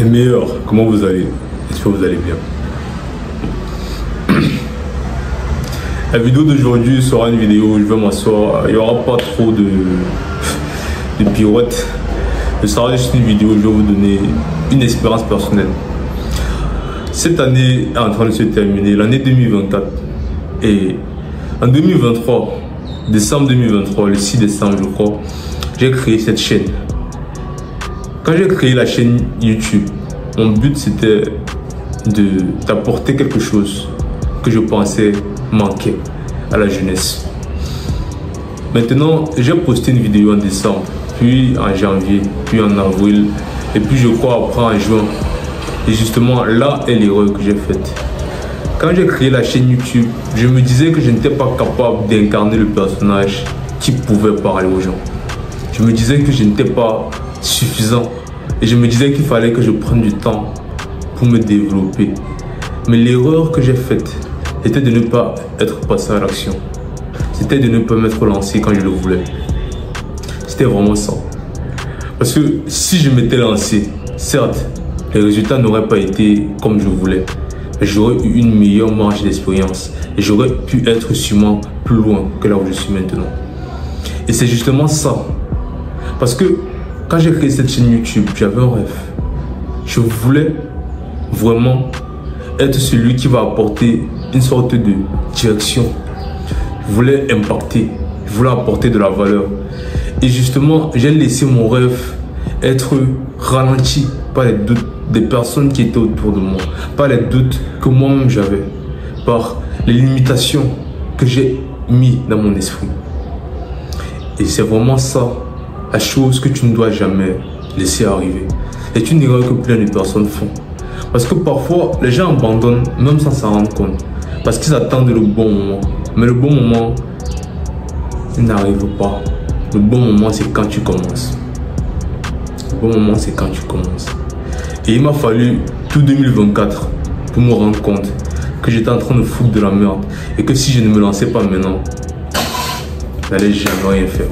Les meilleurs, comment vous allez? J'espère que vous allez bien. La vidéo d'aujourd'hui sera une vidéo où je vais m'asseoir. Il n'y aura pas trop de pirouettes. Ce sera juste une vidéo où je vais vous donner une expérience personnelle. Cette année est en train de se terminer, l'année 2024. Et en 2023, décembre 2023, le 6 décembre je crois, j'ai créé cette chaîne. Quand j'ai créé la chaîne YouTube, mon but c'était d'apporter quelque chose que je pensais manquer à la jeunesse. Maintenant, j'ai posté une vidéo en décembre, puis en janvier, puis en avril, et puis je crois après en juin. Et justement, là est l'erreur que j'ai faite. Quand j'ai créé la chaîne YouTube, je me disais que je n'étais pas capable d'incarner le personnage qui pouvait parler aux gens. Je me disais que je n'étais pas suffisant. Et je me disais qu'il fallait que je prenne du temps pour me développer. Mais l'erreur que j'ai faite était de ne pas être passé à l'action. C'était de ne pas m'être lancé quand je le voulais. C'était vraiment ça. Parce que si je m'étais lancé, certes, les résultats n'auraient pas été comme je voulais. Mais j'aurais eu une meilleure marge d'expérience. Et j'aurais pu être sûrement plus loin que là où je suis maintenant. Et c'est justement ça. Parce que quand j'ai créé cette chaîne YouTube, j'avais un rêve. Je voulais vraiment être celui qui va apporter une sorte de direction. Je voulais impacter, je voulais apporter de la valeur. Et justement, j'ai laissé mon rêve être ralenti par les doutes des personnes qui étaient autour de moi, par les doutes que moi-même j'avais, par les limitations que j'ai mis dans mon esprit. Et c'est vraiment ça, la chose que tu ne dois jamais laisser arriver. C'est une erreur que plein de personnes font. Parce que parfois, les gens abandonnent même sans s'en rendre compte. Parce qu'ils attendent le bon moment. Mais le bon moment, il n'arrive pas. Le bon moment, c'est quand tu commences. Le bon moment, c'est quand tu commences. Et il m'a fallu tout 2024 pour me rendre compte que j'étais en train de foutre de la merde. Et que si je ne me lançais pas maintenant, je n'allais jamais rien faire.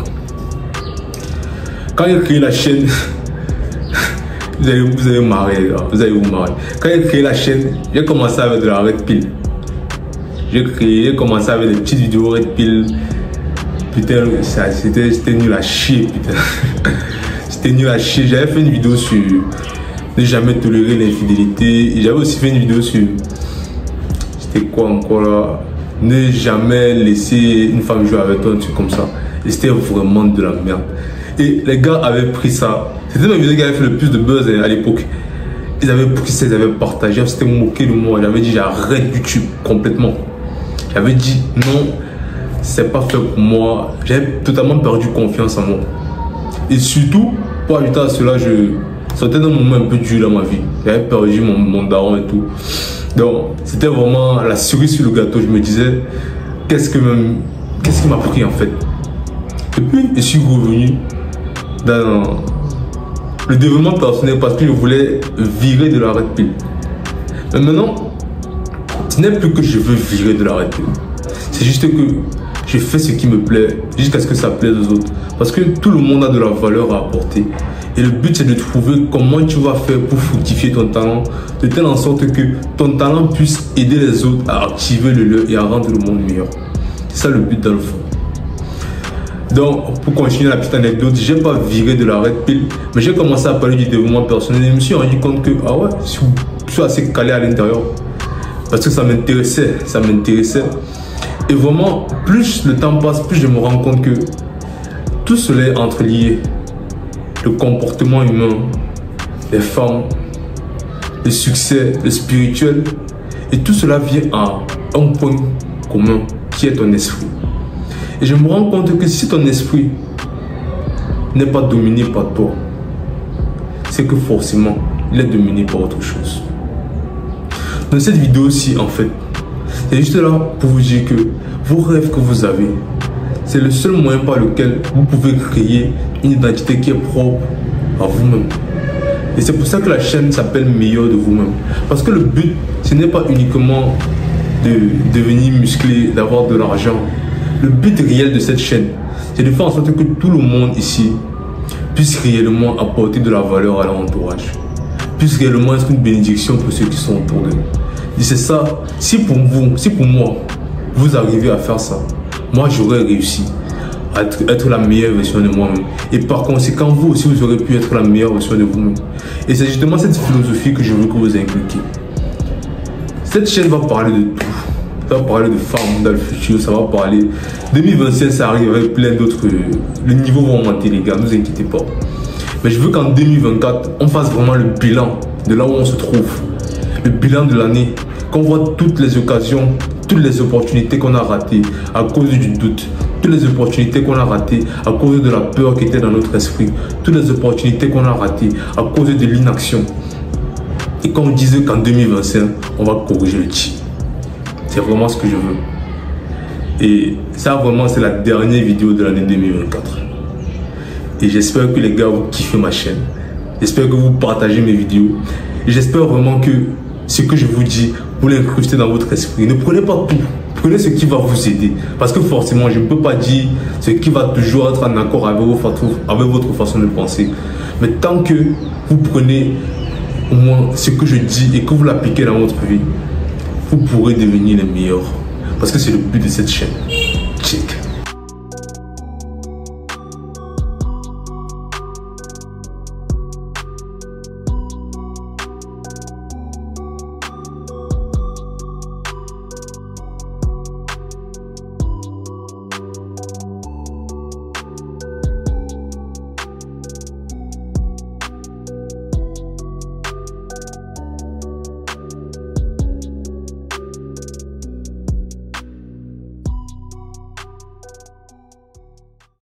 Quand j'ai créé la chaîne, vous allez marrer, les gars. Vous allez vous marrer. Quand j'ai créé la chaîne, j'ai commencé avec de la red pill. J'ai commencé avec des petites vidéos red pill. Putain, c'était nul à chier, putain. C'était nul à chier. J'avais fait une vidéo sur ne jamais tolérer l'infidélité. Et j'avais aussi fait une vidéo sur, c'était quoi encore là, ne jamais laisser une femme jouer avec toi, un truc comme ça. Et c'était vraiment de la merde. Et les gars avaient pris ça. C'était ma vidéo qui avait fait le plus de buzz à l'époque. Ils avaient pris ça, ils avaient partagé, ils s'étaient moqués de moi. J'avais dit j'arrête YouTube complètement. J'avais dit non, c'est pas fait pour moi. J'avais totalement perdu confiance en moi. Et surtout, pour ajouter à cela, je sortais d'un moment un peu dur dans ma vie. J'avais perdu mon daron et tout. Donc c'était vraiment la cerise sur le gâteau. Je me disais, qu'est-ce qui m'a pris en fait. Et puis je suis revenu dans le développement personnel parce que je voulais virer de la red pill. Mais maintenant, ce n'est plus que je veux virer de la red pill. C'est juste que je fais ce qui me plaît jusqu'à ce que ça plaise aux autres. Parce que tout le monde a de la valeur à apporter. Et le but c'est de trouver comment tu vas faire pour fructifier ton talent de telle en sorte que ton talent puisse aider les autres à activer le leur et à rendre le monde meilleur. C'est ça le but dans le fond. Donc, pour continuer la petite anecdote, j'ai pas viré de la red pill, mais j'ai commencé à parler du développement personnel et je me suis rendu compte que, ah ouais, je suis assez calé à l'intérieur. Parce que ça m'intéressait. Et vraiment, plus le temps passe, plus je me rends compte que tout cela est entrelié. Le comportement humain, les femmes, le succès, le spirituel, et tout cela vient à un point commun qui est ton esprit. Et je me rends compte que si ton esprit n'est pas dominé par toi, c'est que forcément, il est dominé par autre chose. Dans cette vidéo-ci, en fait, c'est juste là pour vous dire que vos rêves que vous avez, c'est le seul moyen par lequel vous pouvez créer une identité qui est propre à vous-même. Et c'est pour ça que la chaîne s'appelle Meilleur de vous-même. Parce que le but, ce n'est pas uniquement de devenir musclé, d'avoir de l'argent. Le but réel de cette chaîne, c'est de faire en sorte que tout le monde ici puisse réellement apporter de la valeur à leur entourage. puisse réellement être une bénédiction pour ceux qui sont autour de nous. Et c'est ça, si pour moi, vous arrivez à faire ça, moi j'aurais réussi à être la meilleure version de moi-même. Et par conséquent, vous aussi, vous aurez pu être la meilleure version de vous-même. Et c'est justement cette philosophie que je veux que vous inculquiez. Cette chaîne va parler de tout. Ça va parler de femmes dans le futur, ça va parler... 2025, ça arrive avec plein d'autres... Les niveaux vont monter, les gars, ne vous inquiétez pas. Mais je veux qu'en 2024, on fasse vraiment le bilan de là où on se trouve. Le bilan de l'année. Qu'on voit toutes les occasions, toutes les opportunités qu'on a ratées à cause du doute. Toutes les opportunités qu'on a ratées à cause de la peur qui était dans notre esprit. Toutes les opportunités qu'on a ratées à cause de l'inaction. Et qu'on dise qu'en 2025, on va corriger le tir. C'est vraiment ce que je veux. Et ça, vraiment, c'est la dernière vidéo de l'année 2024. Et j'espère que les gars, vous kiffez ma chaîne. J'espère que vous partagez mes vidéos. Et j'espère vraiment que ce que je vous dis, vous l'incrustez dans votre esprit. Ne prenez pas tout. Prenez ce qui va vous aider. Parce que forcément, je ne peux pas dire ce qui va toujours être en accord avec votre façon de penser. Mais tant que vous prenez au moins ce que je dis et que vous l'appliquez dans votre vie, vous pourrez devenir les meilleurs. Parce que c'est le but de cette chaîne. Check.